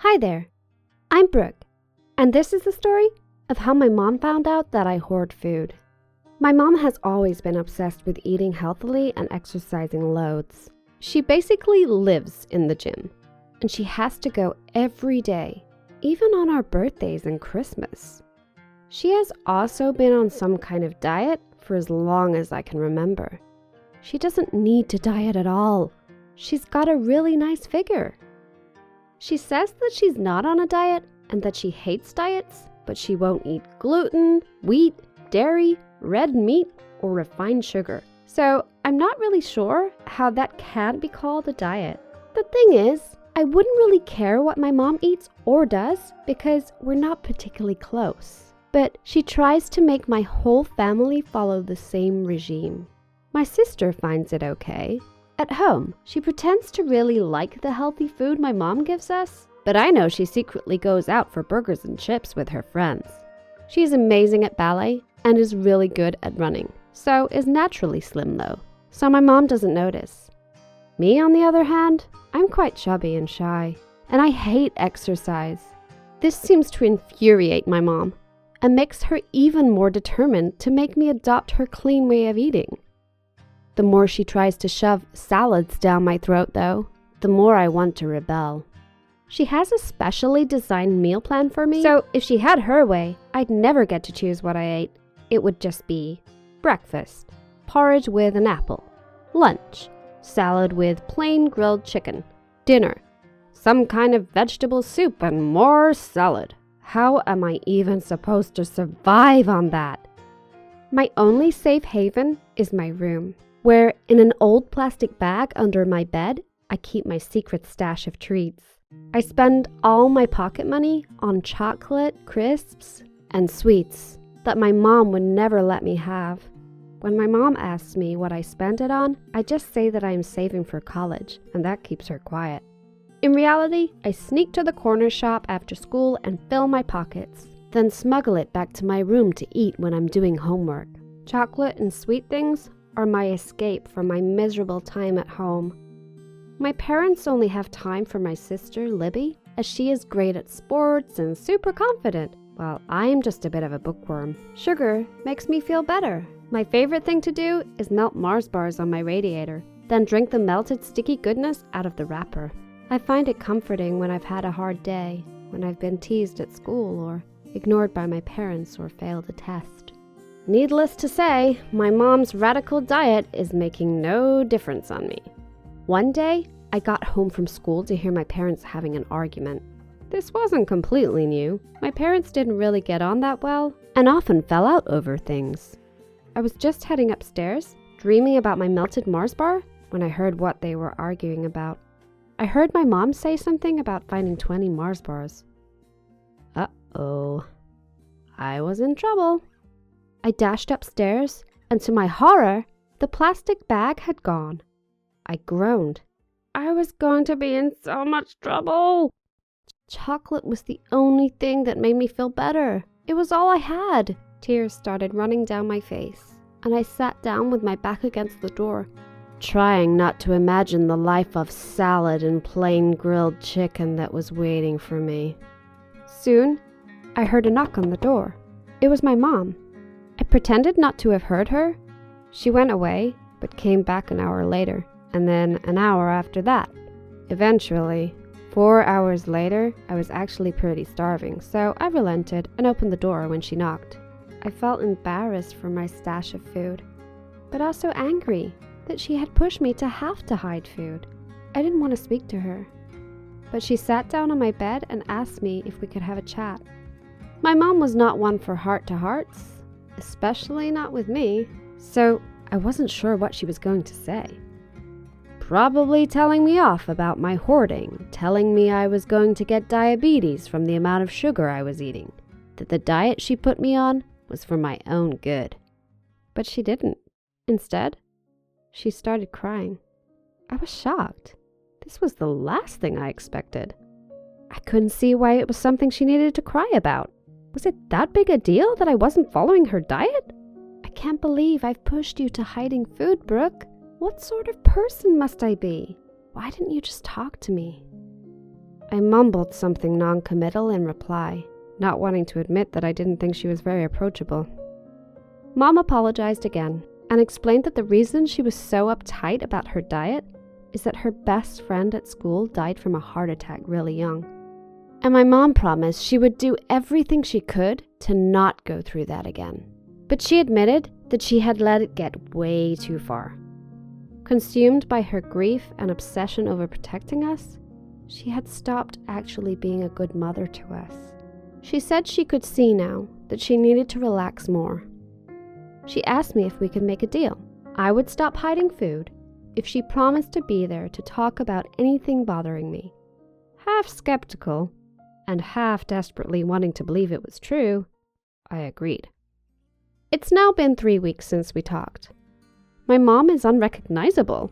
Hi there, I'm Brooke, and this is the story of how my mom found out that I hoard food. My mom has always been obsessed with eating healthily and exercising loads. She basically lives in the gym, and she has to go every day, even on our birthdays and Christmas. She has also been on some kind of diet for as long as I can remember. She doesn't need to diet at all. She's got a really nice figure. She says that she's not on a diet and that she hates diets, but she won't eat gluten, wheat, dairy, red meat, or refined sugar. So I'm not really sure how that can be called a diet. The thing is, I wouldn't really care what my mom eats or does because we're not particularly close. But she tries to make my whole family follow the same regime. My sister finds it okay. At home, she pretends to really like the healthy food my mom gives us, but I know she secretly goes out for burgers and chips with her friends. She's amazing at ballet and is really good at running, so is naturally slim though, so my mom doesn't notice. Me, on the other hand, I'm quite chubby and shy, and I hate exercise. This seems to infuriate my mom and makes her even more determined to make me adopt her clean way of eating. The more she tries to shove salads down my throat, though, the more I want to rebel. She has a specially designed meal plan for me, so if she had her way, I'd never get to choose what I ate. It would just be breakfast, porridge with an apple, lunch, salad with plain grilled chicken, dinner, some kind of vegetable soup and more salad. How am I even supposed to survive on that? My only safe haven is my room, where in an old plastic bag under my bed, I keep my secret stash of treats. I spend all my pocket money on chocolate, crisps, and sweets that my mom would never let me have. When my mom asks me what I spend it on, I just say that I am saving for college, and that keeps her quiet. In reality, I sneak to the corner shop after school and fill my pockets, then smuggle it back to my room to eat when I'm doing homework. Chocolate and sweet things are my escape from my miserable time at home. My parents only have time for my sister, Libby, as she is great at sports and super confident, while I'm just a bit of a bookworm. Sugar makes me feel better. My favorite thing to do is melt Mars bars on my radiator, then drink the melted sticky goodness out of the wrapper. I find it comforting when I've had a hard day, when I've been teased at school or ignored by my parents or failed a test. Needless to say, my mom's radical diet is making no difference on me. One day, I got home from school to hear my parents having an argument. This wasn't completely new. My parents didn't really get on that well and often fell out over things. I was just heading upstairs, dreaming about my melted Mars bar, when I heard what they were arguing about. I heard my mom say something about finding 20 Mars bars. Uh-oh. I was in trouble. I dashed upstairs, and to my horror, the plastic bag had gone. I groaned. I was going to be in so much trouble. Chocolate was the only thing that made me feel better. It was all I had. Tears started running down my face, and I sat down with my back against the door, trying not to imagine the life of salad and plain grilled chicken that was waiting for me. Soon, I heard a knock on the door. It was my mom. I pretended not to have heard her. She went away, but came back an hour later, and then an hour after that. Eventually, 4 hours later, I was actually pretty starving, so I relented and opened the door when she knocked. I felt embarrassed for my stash of food, but also angry that she had pushed me to have to hide food. I didn't want to speak to her, but she sat down on my bed and asked me if we could have a chat. My mom was not one for heart-to-hearts, especially not with me, so I wasn't sure what she was going to say. Probably telling me off about my hoarding, telling me I was going to get diabetes from the amount of sugar I was eating, that the diet she put me on was for my own good. But she didn't. Instead, she started crying. I was shocked. This was the last thing I expected. I couldn't see why it was something she needed to cry about. Was it that big a deal that I wasn't following her diet? I can't believe I've pushed you to hiding food, Brooke. What sort of person must I be? Why didn't you just talk to me? I mumbled something non-committal in reply, not wanting to admit that I didn't think she was very approachable. Mom apologized again and explained that the reason she was so uptight about her diet is that her best friend at school died from a heart attack really young. And my mom promised she would do everything she could to not go through that again. But she admitted that she had let it get way too far. Consumed by her grief and obsession over protecting us, she had stopped actually being a good mother to us. She said she could see now that she needed to relax more. She asked me if we could make a deal. I would stop hiding food if she promised to be there to talk about anything bothering me. Half skeptical and half desperately wanting to believe it was true, I agreed. It's now been 3 weeks since we talked. My mom is unrecognizable.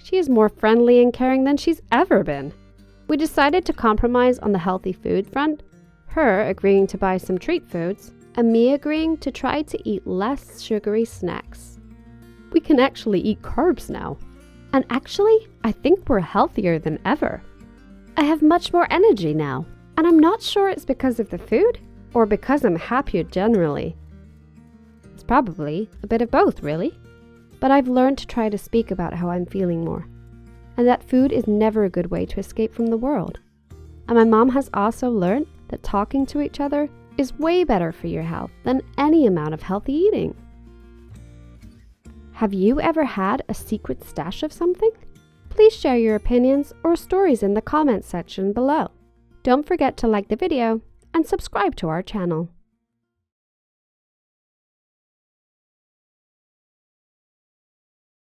She is more friendly and caring than she's ever been. We decided to compromise on the healthy food front, her agreeing to buy some treat foods, and me agreeing to try to eat less sugary snacks. We can actually eat carbs now. And actually, I think we're healthier than ever. I have much more energy now, and I'm not sure it's because of the food or because I'm happier generally. It's probably a bit of both, really. But I've learned to try to speak about how I'm feeling more, and that food is never a good way to escape from the world. And my mom has also learned that talking to each other is way better for your health than any amount of healthy eating. Have you ever had a secret stash of something? Please share your opinions or stories in the comments section below. Don't forget to like the video and subscribe to our channel.